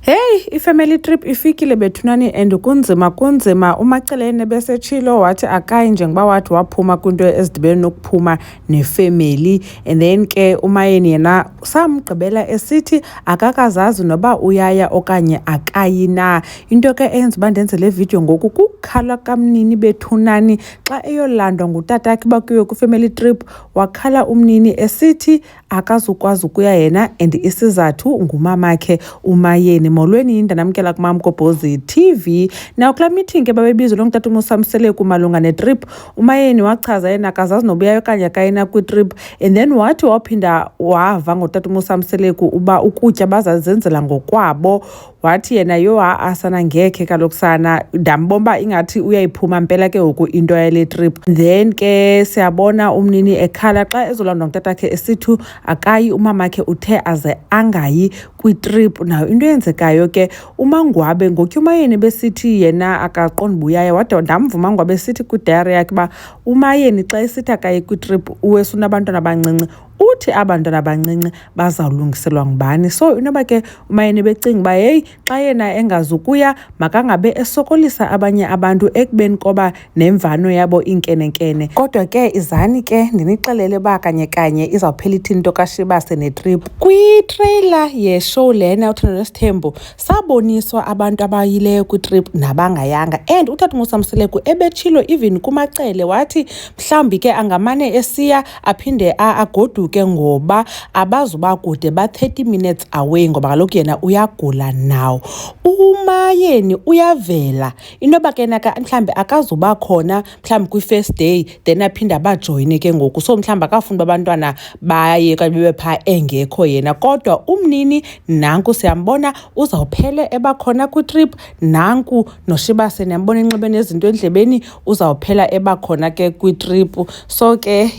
Hey, ifamily trip ifikile bethunani and kunzima uMacelene besetshilo wathi akayi njengoba wathi waphuma kwinto ezidibene nokuphuma nefamily, and then ke uMayeni yena samgqibela esithi akakazazi noba uyaya okanye akayi na. Into ke eyenza uba ndenze le video ngoku kukukhala kamnini bethunani xa eyolandwa ngutatakhe bakuyo kwifamily trip. Wakhala umnini esithi akazukwazi ukuya yena and isizathu ngumamakhe uMayeni. Molweni ndanamkela kumam Mgobhozi TV. Now kula meeting ke babebizwe lo ngutata uMsamseleku malunga netrip, uMayeni wachaza yena akazazi nobuyayo okanye akayina kwitrip, and then wathi waphinda wava ngotata uMsamseleku uba ukutya bazazenzela ngokwabo. Wathi yena yo asana ngekhe kaloku sana ndambomba ingathi uyayiphuma mpela ke ngoku into yale trip. Then ke siyabona umnini ekhala xa ezolandwa ngutatakhe esithu akayi umamakhe uthe aze angayi kwitrip. Nayo into eyenzekayo ke uMangwabe ngoku uMayeni besithi yena akaqondi buyaya, wade ndamva uMangwabe esithi kwidayari yakhe uba uMayeni xa esithi akayi kwitrip uwesuna abantwana abancinci uthi abantwana abancinci bazawulungiselwa ngubani. So inoba ke uMayeni becinga uba heyi xa yena engazukuya makangabe esokolisa abanye abantu ekubeni koba nemvano yabo inkenenkene. Kodwa ke izani ke ndinixelele uba kanye izawuphela ithini into kaShibase netrip. Kwitrailer yeshow lena uThando Nesithembu saboniswa abantu abayileyo kwitrip nabangayanga, and utata uMsamseleku ebetshilo even kuMacele wathi mhlawumbi ke angamane esiya aphinde agoduke ngoba abazuba kude ba 30 minutes away ngoba kaloku yena uyagula nawo. uMayeni uyavela inoba ke naka mhlawumbi akazuba khona mhlawumbi kwi-first day then aphinde abajoyine ke ngoku, so mhlawumbi akafuna abantwana baye kanye bebe pha engekho yena. Kodwa umnini nanku siyambona uzawuphele ebakhona kwitrip, nanku noShibase niyambona enxibe nezinto endlebeni uzawuphela ebakhona ke kwitrip. So ke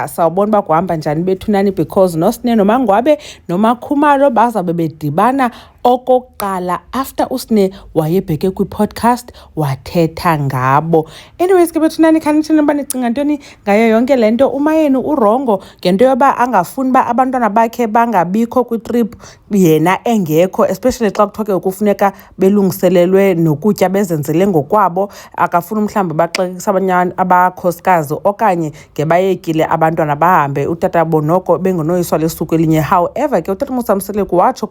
sawubona uba kuhamba njani bethunani because noSine noMangwabe noMakhumalo bazabe bedibana okokuqala after uSine wayebheke kwi-podcast wathetha ngabo. Anyways ke bethunani khanithini uba nicinga ntoni ngayo yonke le nto. uMayeni urongo ngento yoba angafuni uba abantwana bakhe bangabikho kwitrip yena engekho, especially xa kuthiwa kufuneka belungiselelwe nokutya bezenzele ngokwabo. Akafuni mhlawumbi baxekisa abanye abakhosikazi okanye ngebayekile abantwana bahambe utata bonoko bengonoyiswa lesuku elinye. However ke utata uMsamseleku watsho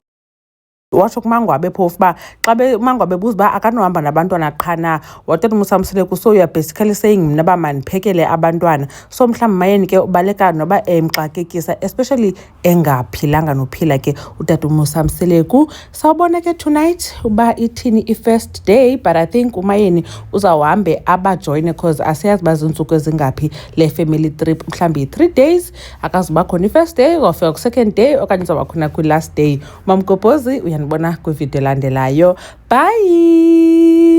kuMangwabe phofu uba xa uMangwabe buza uba akanohamba nabantwana qha na. Watata uMsamseleku so you're basically saying mna uba mandiphekele abantwana. So mhlawumbi Mayeni ke ubaleka noba emxakekisa, especially engaphilanga nophila ke utata uMsamseleku. Sawubona ke tonight uba ithini i-first day, but I think uMayeni uzawuhambe abajoyine because asiyazi uba zintsuku ezingaphi le family trip. Mhlawumbi 3 days akazuba khona i-first day, uzawufika ku-second day okanye uzawuba khona kwi-last day. Mgobhozi uyanibona kwivideo elandelayo. Bye.